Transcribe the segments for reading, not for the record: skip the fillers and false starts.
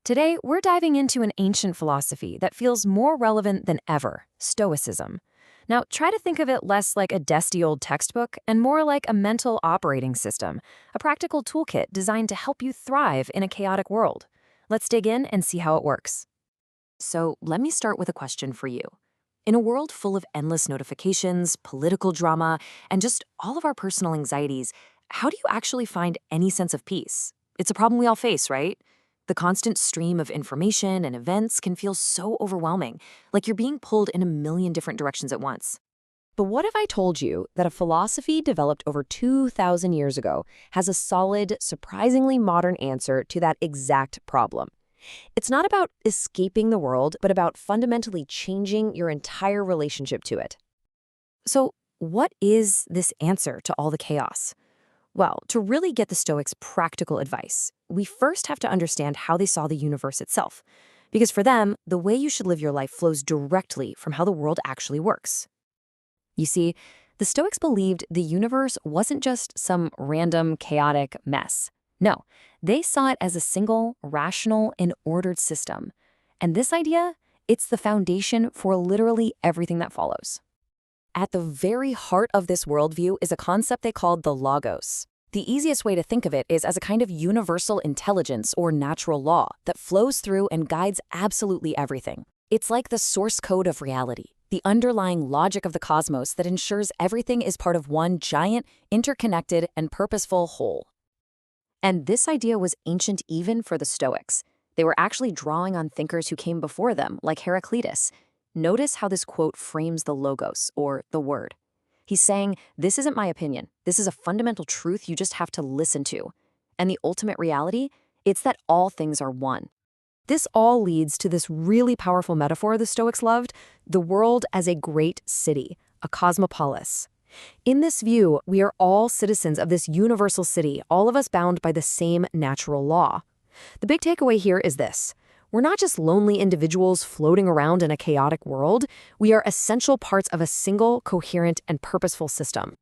Today, we're diving into an ancient philosophy that feels more relevant than ever, Stoicism. Now, try to think of it less like a dusty old textbook and more like a mental operating system, a practical toolkit designed to help you thrive in a chaotic world. Let's dig in and see how it works. So, let me start with a question for you. In a world full of endless notifications, political drama, and just all of our personal anxieties, how do you actually find any sense of peace? It's a problem we all face, right? The constant stream of information and events can feel so overwhelming, like you're being pulled in a million different directions at once. But what if I told you that a philosophy developed over 2,000 years ago has a solid, surprisingly modern answer to that exact problem? It's not about escaping the world, but about fundamentally changing your entire relationship to it. So, what is this answer to all the chaos? Well, to really get the Stoics' practical advice, we first have to understand how they saw the universe itself. Because for them, the way you should live your life flows directly from how the world actually works. You see, the Stoics believed the universe wasn't just some random, chaotic mess. No, they saw it as a single, rational, and ordered system. And this idea, it's the foundation for literally everything that follows. At the very heart of this worldview is a concept they called the logos. The easiest way to think of it is as a kind of universal intelligence or natural law that flows through and guides absolutely everything. It's like the source code of reality, the underlying logic of the cosmos that ensures everything is part of one giant, interconnected, and purposeful whole. And this idea was ancient even for the Stoics. They were actually drawing on thinkers who came before them, like Heraclitus. Notice how this quote frames the logos, or the word. He's saying, this isn't my opinion. This is a fundamental truth you just have to listen to. And the ultimate reality, it's that all things are one. This all leads to this really powerful metaphor the Stoics loved, the world as a great city, a cosmopolis. In this view, we are all citizens of this universal city, all of us bound by the same natural law. The big takeaway here is this. We're not just lonely individuals floating around in a chaotic world. We are essential parts of a single, coherent, and purposeful system.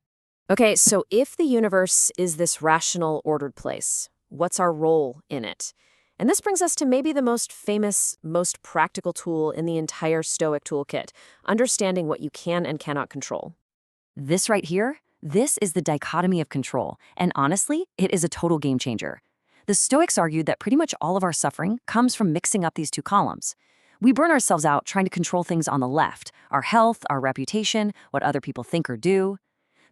Okay, so if the universe is this rational, ordered place, what's our role in it? And this brings us to maybe the most famous, most practical tool in the entire Stoic toolkit, understanding what you can and cannot control. This right here, this is the dichotomy of control, and honestly, it is a total game changer. The Stoics argued that pretty much all of our suffering comes from mixing up these two columns. We burn ourselves out trying to control things on the left, our health, our reputation, what other people think or do.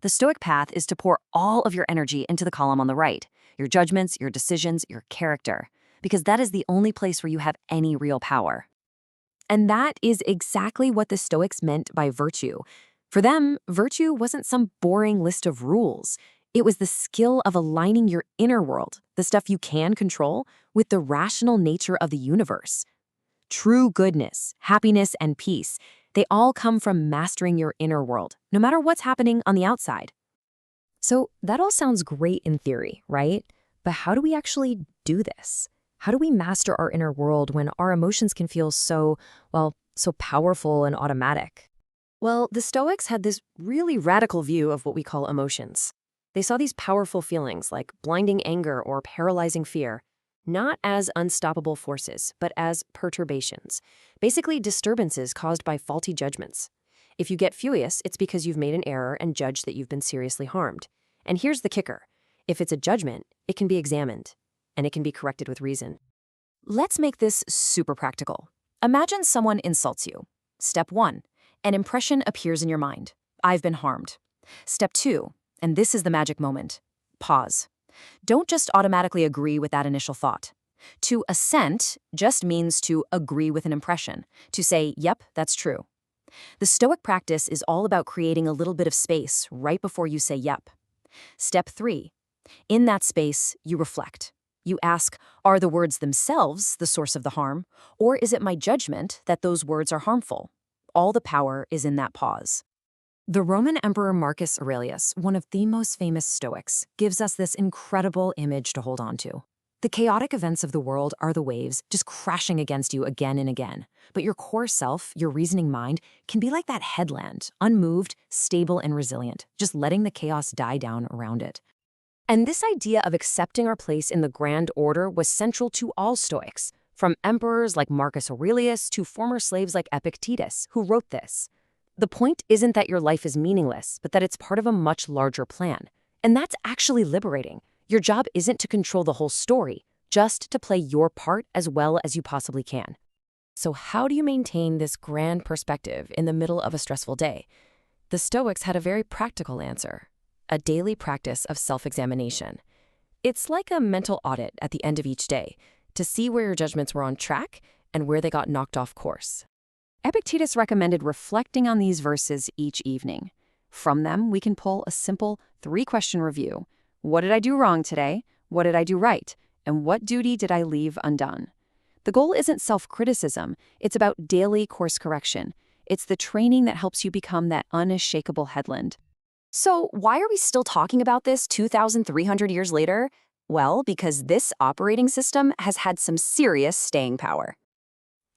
The Stoic path is to pour all of your energy into the column on the right, your judgments, your decisions, your character, because that is the only place where you have any real power. And that is exactly what the Stoics meant by virtue. For them, virtue wasn't some boring list of rules. It was the skill of aligning your inner world, the stuff you can control, with the rational nature of the universe. True goodness, happiness, and peace, they all come from mastering your inner world, no matter what's happening on the outside. So that all sounds great in theory, right? But how do we actually do this? How do we master our inner world when our emotions can feel so powerful and automatic? Well, the Stoics had this really radical view of what we call emotions. They saw these powerful feelings like blinding anger or paralyzing fear, not as unstoppable forces, but as perturbations, basically disturbances caused by faulty judgments. If you get furious, it's because you've made an error and judged that you've been seriously harmed. And here's the kicker. If it's a judgment, it can be examined, and it can be corrected with reason. Let's make this super practical. Imagine someone insults you. Step 1, an impression appears in your mind. I've been harmed. Step 2, and this is the magic moment. Pause. Don't just automatically agree with that initial thought. To assent just means to agree with an impression, to say, yep, that's true. The Stoic practice is all about creating a little bit of space right before you say yep. Step 3. In that space, you reflect. You ask, are the words themselves the source of the harm, or is it my judgment that those words are harmful? All the power is in that pause. The Roman Emperor Marcus Aurelius, one of the most famous Stoics, gives us this incredible image to hold on to. The chaotic events of the world are the waves just crashing against you again and again. But your core self, your reasoning mind, can be like that headland, unmoved, stable, and resilient, just letting the chaos die down around it. And this idea of accepting our place in the grand order was central to all Stoics, from emperors like Marcus Aurelius to former slaves like Epictetus, who wrote this. The point isn't that your life is meaningless, but that it's part of a much larger plan. And that's actually liberating. Your job isn't to control the whole story, just to play your part as well as you possibly can. So how do you maintain this grand perspective in the middle of a stressful day? The Stoics had a very practical answer: a daily practice of self-examination. It's like a mental audit at the end of each day to see where your judgments were on track and where they got knocked off course. Epictetus recommended reflecting on these verses each evening. From them, we can pull a simple 3-question review. What did I do wrong today? What did I do right? And what duty did I leave undone? The goal isn't self-criticism. It's about daily course correction. It's the training that helps you become that unshakable headland. So why are we still talking about this 2,300 years later? Well, because this operating system has had some serious staying power.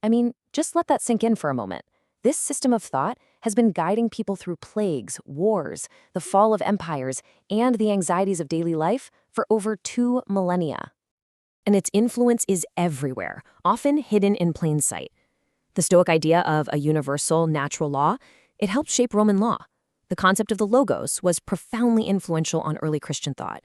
I mean, just let that sink in for a moment. This system of thought has been guiding people through plagues, wars, the fall of empires, and the anxieties of daily life for over 2 millennia. And its influence is everywhere, often hidden in plain sight. The Stoic idea of a universal natural law, it helped shape Roman law. The concept of the logos was profoundly influential on early Christian thought.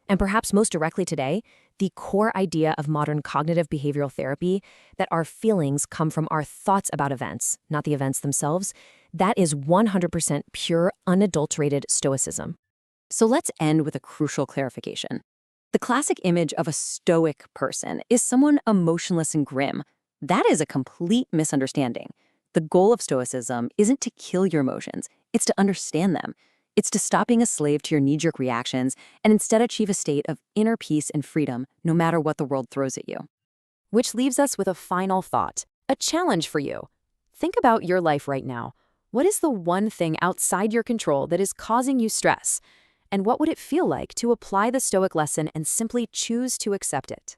And perhaps most directly today, the core idea of modern cognitive behavioral therapy, that our feelings come from our thoughts about events, not the events themselves, that is 100% pure, unadulterated Stoicism. So let's end with a crucial clarification. The classic image of a Stoic person is someone emotionless and grim. That is a complete misunderstanding. The goal of Stoicism isn't to kill your emotions, it's to understand them. It's to stop being a slave to your knee-jerk reactions and instead achieve a state of inner peace and freedom no matter what the world throws at you. Which leaves us with a final thought, a challenge for you. Think about your life right now. What is the one thing outside your control that is causing you stress? And what would it feel like to apply the Stoic lesson and simply choose to accept it?